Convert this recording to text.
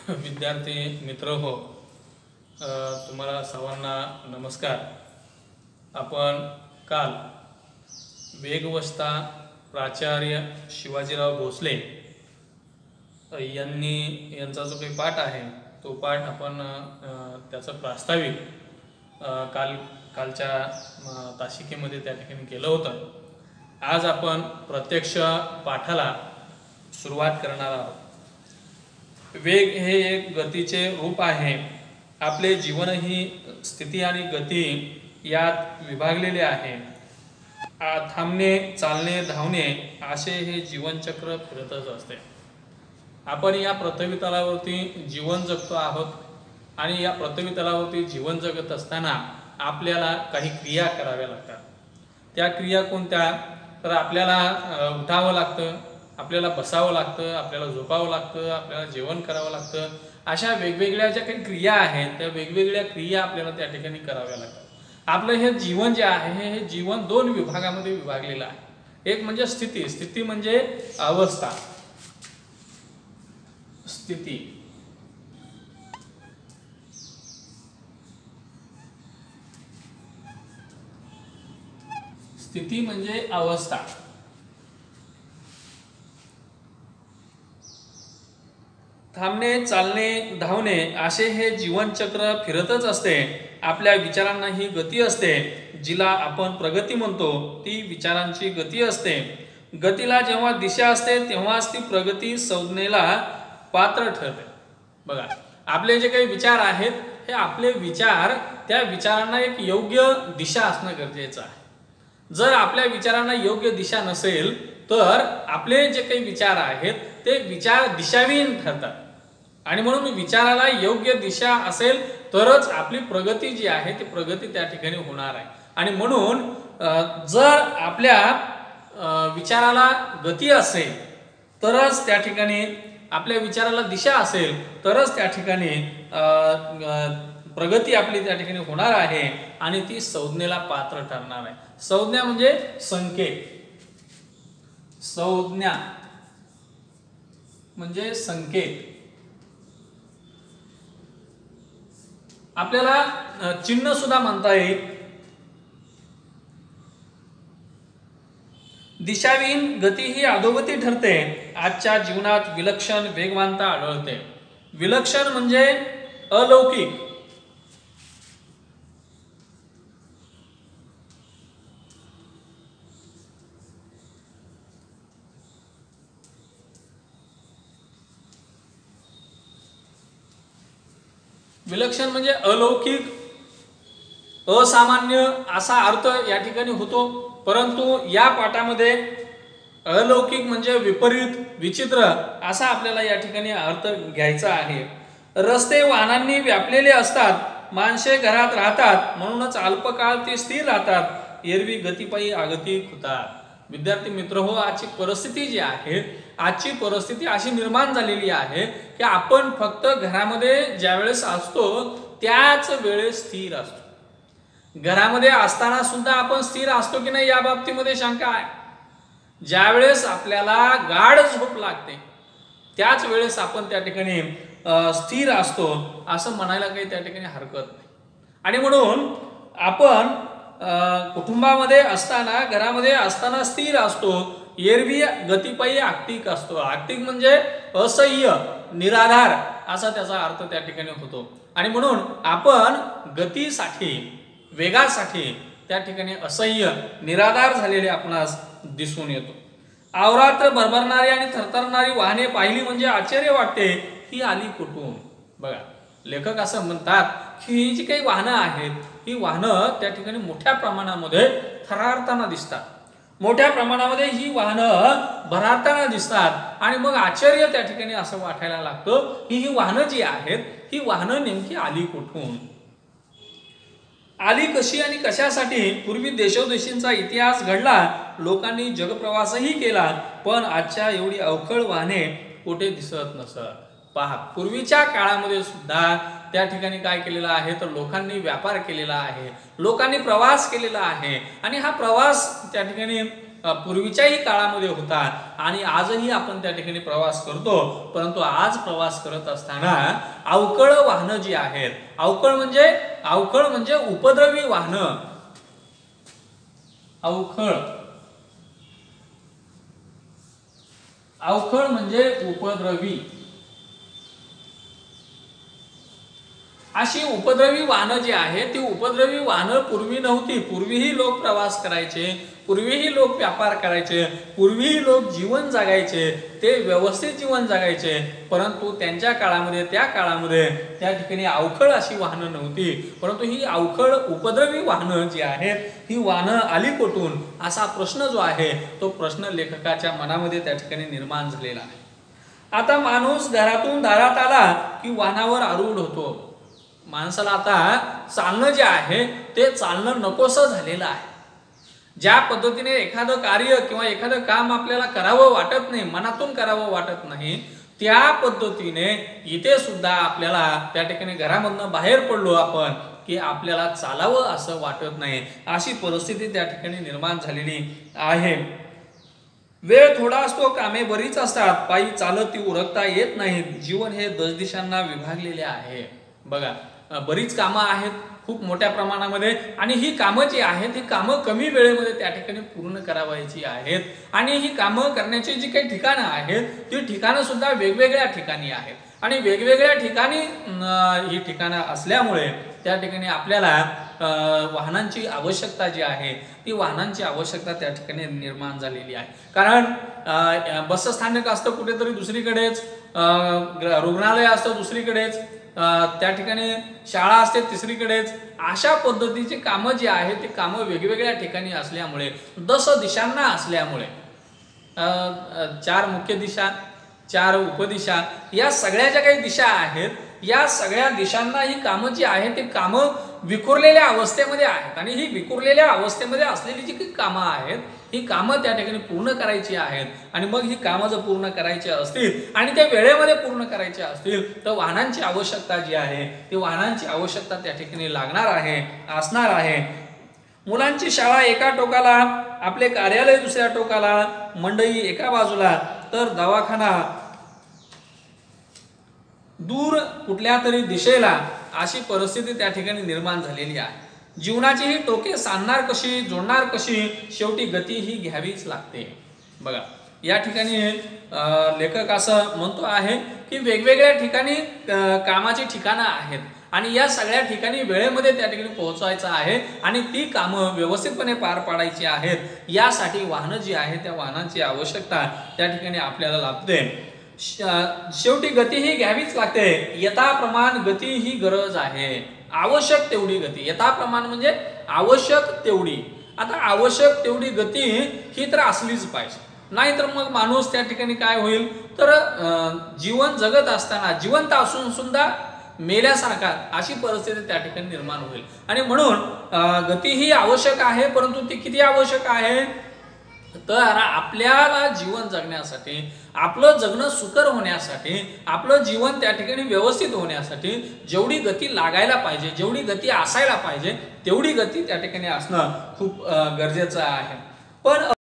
विद्यार्थी मित्र हो, तुम्हाला सर्वांना नमस्कार। आपण काल वेगवस्था प्राचार्य शिवाजीराव भोसले यांचा जो काही पाठ आहे तो पाठ आपण त्याचं प्रास्ताविक कालच्या तासिकेमध्ये त्या ठिकाणी केलं होतं। आज आपण प्रत्यक्ष पाठाला सुरुवात करणार आहोत। वेग हे एक गतीचे रूप आहे। आपले जीवन ही स्थिती आणि गती यात विभागलेले आहे। थांबणे, चालणे, धावणे असे हे जीवनचक्र फिरतच असते। आपण या पृथ्वी तलावरती जीवन जगतो आहोत आणि या पृथ्वी तलावरती जीवन जगत असताना आपल्याला काही क्रिया कराव्या लागतात। त्या क्रिया कोणत्या? तर आपल्याला उठावं लागतं, आपल्याला बसावं लागतं, आपल्याला झोपावं लागतं, आपल्याला जेवण करावं लागतं। अशा वेगवेगळ्या ज्या काही क्रिया आहेत त्या वेगवेगळ्या क्रिया आपल्याला त्या ठिकाणी कराव्या लागतात। आपलं हे जीवन जे आहे हे जीवन दोन विभागामध्ये विभागलेलं आहे। एक म्हणजे स्थिती, स्थिती म्हणजे अवस्था, स्थिती। स्थिती म्हणजे अवस्था। थांबणे, चालणे, धावणे असे हे जीवनचक्र फिरतच असते। आपल्या विचारांना ही गती असते, जिला आपण प्रगती म्हणतो, ती विचारांची गती असते। गतीला जेव्हा दिशा असते तेव्हाच ती प्रगती संज्ञेला पात्र ठरते। बघा, आपले जे काही विचार आहेत हे आपले विचार, त्या विचारांना एक योग्य दिशा असणं गरजेचं आहे। जर आपल्या विचारांना योग्य दिशा नसेल तर आपले जे काही विचार आहेत ते विचार दिशाविहीन ठरतात आणि म्हणून विचाराला योग्य दिशा असेल तरच आपली प्रगती जी आहे ती प्रगती त्या ठिकाणी होणार आहे। आणि म्हणून जर आपल्या विचाराला गती असेल तरच त्या ठिकाणी, आपल्या विचाराला दिशा असेल तरच त्या ठिकाणी प्रगती आपली त्या ठिकाणी होणार आहे आणि ती संज्ञेला पात्र ठरणार आहे। संज्ञा म्हणजे संकेत, संज्ञा म्हणजे संकेत। आपल्याला चिन्ह सुद्धा म्हणता येईल। दिशाविहीन गती ही अधोगती ठरते। आजच्या जीवनात विलक्षण वेगवानता आढळते। विलक्षण म्हणजे अलौकिक, विलक्षण म्हणजे अलौकिक, असामान्य असा अर्थ या ठिकाणी होतो। परंतु या पाठामध्ये अलौकिक म्हणजे विपरीत, विचित्र असा आपल्याला या ठिकाणी अर्थ घ्यायचा आहे। रस्ते वाहनांनी व्यापलेले असतात, माणसे घरात राहतात, म्हणूनच अल्पकाळ ते स्थिर राहतात, एरवी गतिपायी आगतिक होतात। विद्यार्थी मित्र हो, आजची परिस्थिती जी आहे, आजची परिस्थिती अशी निर्माण झालेली आहे की आपण फक्त घरामध्ये ज्या वेळेस असतो त्याच वेळेस स्थिर असतो। घरामध्ये असताना सुद्धा आपण स्थिर असतो की नाही या बाबतीमध्ये शंका आहे। ज्या वेळेस आपल्याला गाढ झोप लागते त्याच वेळेस आपण त्या ठिकाणी स्थिर असतो असं म्हणायला काही त्या ठिकाणी हरकत नाही। आणि म्हणून आपण कुटुंबामध्ये असताना, घरामध्ये असताना स्थिर असतो, एरवी गतिपायी आक्तिक असतो। आक्तिक म्हणजे असह्य, निराधार असा त्याचा अर्थ त्या ठिकाणी होतो। आणि म्हणून आपण गतीसाठी, वेगासाठी त्या ठिकाणी असह्य, निराधार झालेले आपणास दिसून येतो। अवरात्र भरभरणारी आणि थरथरणारी वाहने पाहिली म्हणजे आश्चर्य वाटते, ही आली कुठून? बघा, लेखक असं म्हणतात की ही जी काही वाहनं आहेत ही वाहनं त्या ठिकाणी मोठ्या प्रमाणामध्ये थरारताना दिसतात, मोठ्या प्रमाणामध्ये ही वाहनं भरारताना दिसतात आणि मग आश्चर्य त्या ठिकाणी असं वाटायला लागतं की ही वाहनं जी आहेत ही वाहनं नेमकी आली कुठून, आली कशी आणि कशासाठी? पूर्वी देशोदेशींचा इतिहास घडला, लोकांनी जगप्रवासही केला, पण आजच्या एवढी अवखळ वाहने कुठे दिसत नसत। पहा, पूर्वीच्या काळामध्ये सुद्धा त्या ठिकाणी काय केलेलं आहे तर लोकांनी व्यापार केलेला आहे, लोकांनी प्रवास केलेला आहे आणि हा प्रवास त्या ठिकाणी पूर्वीच्याही काळामध्ये होता आणि आजही आपण त्या ठिकाणी प्रवास करतो. परंतु आज प्रवास करत असताना अवकळ वाहनं जी आहेत, अवकळ म्हणजे उपद्रवी वाहनं, अवखळ म्हणजे उपद्रवी, अशी उपद्रवी वाहनं जी आहेत ती उपद्रवी वाहनं पूर्वी नव्हती. पूर्वीही लोक प्रवास करायचे, पूर्वीही लोक व्यापार करायचे, पूर्वीही लोक जीवन जगायचे, ते व्यवस्थित जीवन जगायचे. परंतु त्यांच्या काळामध्ये त्या ठिकाणी अवखळ अशी वाहनं नव्हती. परंतु ही अवखळ उपद्रवी वाहनं जी आहेत ही वाहनं आली कुठून, असा प्रश्न जो आहे तो प्रश्न लेखकाच्या मनामध्ये त्या ठिकाणी निर्माण झालेला आहे. आता माणूस घरातून दारात आला की वाहनावर आरूढ होतो. माणसाला आता चालणं जे आहे ते चालणं नकोसं झालेलं आहे. ज्या पद्धतीने एखादं कार्य किंवा एखादं काम आपल्याला करावं वाटत नाही, मनातून करावं वाटत नाही, त्या पद्धतीने इथे सुद्धा आपल्याला त्या ठिकाणी घरामधनं बाहेर पडलो आपण की आपल्याला चालावं असं वाटत नाही, अशी परिस्थिती त्या ठिकाणी निर्माण झालेली आहे. वेळ थोडा असतो, कामे बरीच असतात, पायी चालत ती उरकता येत नाहीत, जीवन हे 10 दिशांना विभागलेले आहे. बघा, बरीच कामं आहेत खूप मोठ्या प्रमाणामध्ये आणि ही कामं जी आहेत ही कामं कमी वेळेमध्ये त्या ठिकाणी पूर्ण करावायची आहेत आणि ही कामं करण्याची जी काही ठिकाणं आहेत ती ठिकाणं सुद्धा वेगवेगळ्या ठिकाणी आहेत आणि वेगवेगळ्या ठिकाणी ही ठिकाणं असल्यामुळे त्या ठिकाणी आपल्याला वाहनांची आवश्यकता जी आहे ती वाहनांची आवश्यकता त्या ठिकाणी निर्माण झालेली आहे. कारण बसस्थानक असतं कुठेतरी दुसरीकडेच, रुग्णालय असतं दुसरीकडेच, त्या ठिकाणी शाळा असते तिसरीकडेच, अशा पद्धतीची कामं जी आहेत ती कामं वेगवेगळ्या ठिकाणी असल्यामुळे 10 दिशांना असल्यामुळे 4 मुख्य दिशा, 4 उपदिशा, या सगळ्या ज्या काही दिशा आहेत या सगळ्या दिशांना ही कामं जी आहेत ती कामं विखुरलेल्या अवस्थेमध्ये आहेत आणि ही विखुरलेल्या अवस्थेमध्ये असलेली जी काही कामं आहेत ही कामं त्या ठिकाणी पूर्ण करायची आहेत आणि मग ही कामं जर पूर्ण करायची असतील आणि त्या वेळेमध्ये पूर्ण करायची असतील तर वाहनांची आवश्यकता जी आहे ती वाहनांची आवश्यकता त्या ठिकाणी लागणार आहे, असणार आहे. मुलांची शाळा एका टोकाला, आपले कार्यालय दुसऱ्या टोकाला, मंडई एका बाजूला, तर दवाखाना दूर कुठल्या तरी दिशेला, अशी परिस्थिती त्या ठिकाणी निर्माण झालेली आहे. जीवनाची ही टोके सांधणार कशी, जोडणार कशी, शेवटी गती ही घ्यावीच लागते. बघा, या ठिकाणी लेखक असं म्हणतो आहे की वेगवेगळ्या ठिकाणी कामाची ठिकाणं आहेत आणि या सगळ्या ठिकाणी वेळेमध्ये त्या ठिकाणी पोहोचायचं आहे आणि ती कामं व्यवस्थितपणे पार पाडायची आहेत. यासाठी वाहनं जी आहे त्या वाहनांची आवश्यकता त्या ठिकाणी आपल्याला लागते. शेवटी गती ही घ्यावीच लागते. यथाप्रमाण गती ही गरज आहे. आवश्यक तेवढी गती, यथाप्रमाण म्हणजे आवश्यक तेवढी. आता आवश्यक तेवढी गती ही तर असलीच पाहिजे, नाहीतर मग माणूस त्या ठिकाणी काय होईल तर जीवन जगत असताना जिवंत असून सुद्धा मेल्यासारखा अशी परिस्थिती त्या ठिकाणी निर्माण होईल. आणि म्हणून गती ही आवश्यक आहे, परंतु ती किती आवश्यक आहे तर आपल्याला जीवन जगण्यासाठी, आपलं जगणं सुकर होण्यासाठी, आपलं जीवन त्या ठिकाणी व्यवस्थित होण्यासाठी जेवढी गती लागायला पाहिजे, जेवढी गती असायला पाहिजे तेवढी गती त्या ठिकाणी असणं खूप गरजेचं आहे. पण